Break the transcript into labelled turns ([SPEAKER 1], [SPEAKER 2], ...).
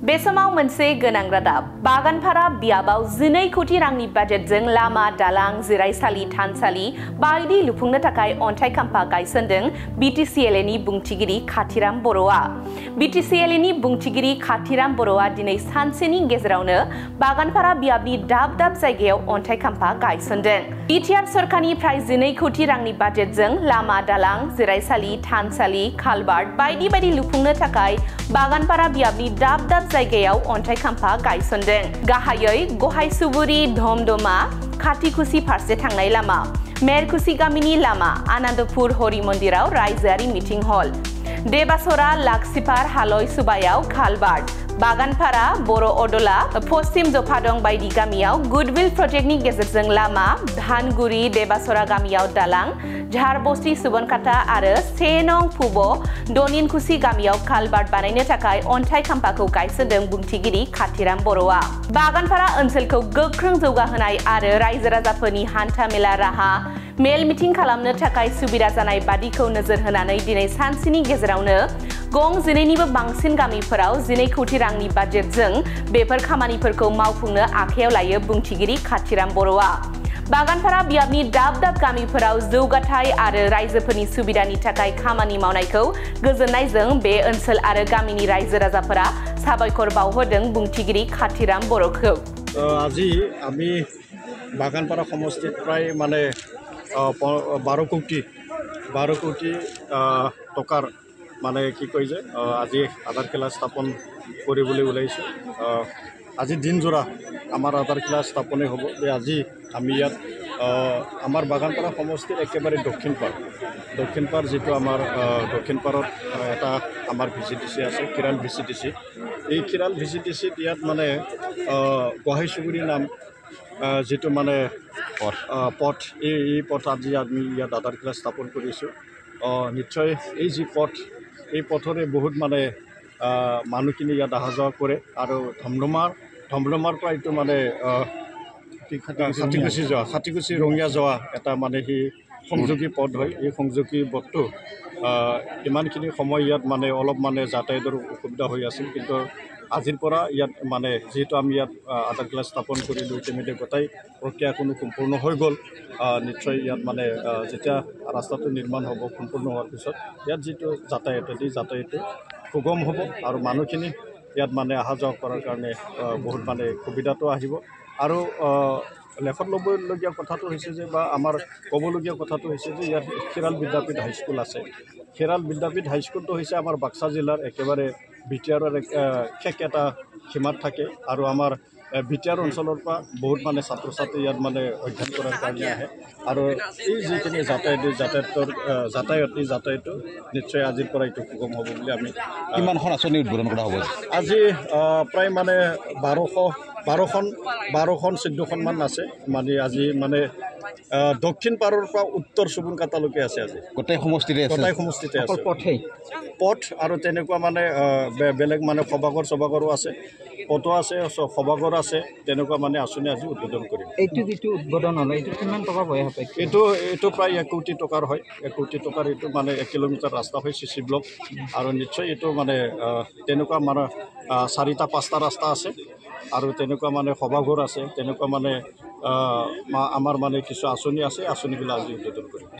[SPEAKER 1] बेसमाव मोनसे गोनां रादाब बागानपारा बियाबाव 12 कोटी रांनि बाजेटजों लामा दालां जिरायसालि थानसालि बायदि लुफुंनो थाखाय अन्थाइ खाम्फा गायसनदों बिटिसिएलनि बुंथिगिरि खाथिराम बर'आ बिटिसिएलनि बुंथिगिरि खाथिराम बर'आ दिनै सानसेनि गेजेरावनो बागानपारा बियाबनि दाब दाब जायगायाव अन्थाइ खाम्फा गायसनदों बिटिआर सरकारनिफ्राय 12 कोटी रांनि बाजेटजों लामा दालां जिरायसालि थानसालि कालभार्ट बायदि बायदि लुफुंनो थाखाय बागानपारा बियाबनि दाब दाब जायगायाव अन्थाइ खाम्फा गायसनदों गाहायै गहायसुबुरि धमदमा खाथिकुसि फारसे थांनाय लामा मेरकुसि गामिनि लामा आनन्दपुर हरि मन्दिराव रायजोआरि मिटिं हल देबासरा लाक्सिपार हालय सुबायाव कालभार्ट बागानपारा बर' अदला पश्चिम जफादं बायदि गामियाव गुडविल प्रजेक्टनि गेजेरजों लामा धानगुरि देबासरा गामियाव दालां झारबस्ति सुबनखाता आरो 1 नं पुब दनिनकुसि गामियाव कालभार्ट बानायनो थाखाय अन्थाइ खाम्फाखौ गायसनदों बुंथिगिरि खाथिराम बर'आ बागानपारा ओनसोलखौ गोख्रों जौगाहोनाय आरो रायजो राजाफोरनि हान्था मेला राहा मेल मिटिं खालामनो थाखाय सुबिदा जानाय बादिखौ नोजोर होनानै दिनै सानसेनि गेजेरावनो गं 12निबो बांसिन गामिफोराव 12 कोटी रांनि बाजेटजों बेफोर खामानिफोरखौ मावफुंनो आखायाव लायो बुंथिगिरि खाथिराम बर'आ बागानपारा बियाबनि दाब दाब गामिफोराव जौगाथाय आरो रायजोफोरनि सुबिदानि थाखाय खामानि मावनायखौ गोजोननायजों बे ओनसोल आरो गामिनि रायजो राजाफोरा साबायखर बावहरदों बुंथिगिरि खाथिराम बर'खौ
[SPEAKER 2] আজি আমি বাগানপাৰা সমষ্টিত প্ৰায় মানে 12 কোটি টকাৰ মানে কি কয় যে আজি আধাৰ কিলা স্থাপন কৰিবলৈ ওলাইছোঁ আজি দিনজোৰা আমাৰ আধাৰ কিলা স্থাপনে হ'ব যে আজি আমি ইয়াত আমাৰ বাগানপাৰা সমষ্টিৰ একেবাৰে দক্ষিণ পাৰ যিটো আমাৰ দক্ষিণ পাৰত এটা আমাৰ ভিচিডিচি আছে কিৰাল ভিচিডিচি এই কিৰাল ভিচিডিচিত ইয়াত মানে গহাইচুবুৰী নাম যেটো মানে পথ এই পথ আজি আমি ইয়াত আধাৰ কিলা স্থাপন কৰিছোঁ নিশ্চয় এই যি পথ এই পথৰে বহুত মানে মানুহখিনি ইয়াত অহা যোৱা কৰে আৰু ধমধমাৰ পৰা এইটো মানে খাটিকুচি ৰঙিয়া যোৱা এটা মানে সেই সংযোগী পথ হয় এই সংযোগী পথটো ইমানখিনি সময় ইয়াত মানে অলপ মানে যাতায়াতৰ অসুবিধা হৈ আছিল কিন্তু আজিৰ পৰা ইয়াত মানে যেহেতু আমি ইয়াত আধাৰ কিলা স্থাপন কৰিলোঁ ইতিমধ্যে গোটেই প্ৰক্ৰিয়াসমূহ সম্পূৰ্ণ হৈ গ'ল নিশ্চয় ইয়াত মানে যেতিয়া ৰাস্তাটো নিৰ্মাণ হ'ব সম্পূৰ্ণ হোৱাৰ পিছত ইয়াত যিটো যাতায়াত সুগম হ'ব আৰু মানুহখিনি ইয়াত মানে অহা যোৱা কৰাৰ কাৰণে বহুত মানে সুবিধাটো আহিব আৰু লেখত ল'বলগীয়া কথাটো হৈছে যে বা আমাৰ ক'বলগীয়া কথাটো হৈছে যে ইয়াত খেৰাল বিদ্যাপীঠ হাইস্কুল আছে খেৰাল বিদ্যাপীঠ হাইস্কুলটো হৈছে আমাৰ বাক্সা জিলাৰ একেবাৰে বিটিআৰৰ শেষ এটা সীমাত থাকে আৰু আমাৰ বিটিআৰ অঞ্চলৰ পৰা বহুত মানে ছাত্ৰ ছাত্ৰী ইয়াত মানে অধ্যয়ন কৰাৰ কাৰণে আহে আৰু এই যিখিনি যাতায়াতটো নিশ্চয় আজিৰ পৰা এইটো সুগম হ'ব বুলি আমি
[SPEAKER 3] কিমানখন আঁচনি উদ্বোধন কৰা হ'ব
[SPEAKER 2] আজি প্ৰায় মানে 12খন 14খনমান আছে মানে আজি মানে দক্ষিণ পাৰৰ পৰা উত্তৰ সুবনখাতালৈকে আছে আজি
[SPEAKER 3] গোটেই সমষ্টিতে আছে
[SPEAKER 2] পথ আৰু তেনেকুৱা মানে বেলেগ মানে সভাগৰো আছে পথো আছে সভাগৰ আছে তেনেকুৱা মানে আঁচনি আজি উদ্বোধন কৰিম
[SPEAKER 4] এইটো যিটো উদ্বোধন হ'ল এইটো কিমান টকা হয়
[SPEAKER 2] এইটো প্ৰায় 1 কোটি টকাৰ হয় 1 কোটি টকাৰ এইটো মানে 1 কিলোমিটাৰ ৰাস্তা হয় চিচি ব্লক আৰু নিশ্চয় এইটো মানে তেনেকুৱা মানে 4-5টা ৰাস্তা আছে আৰু তেনেকুৱা মানে সভাগৰ আছে তেনেকুৱা মানে আমাৰ মানে কিছু আঁচনি আছে আঁচনিবিলাক আজি উদ্বোধন কৰিম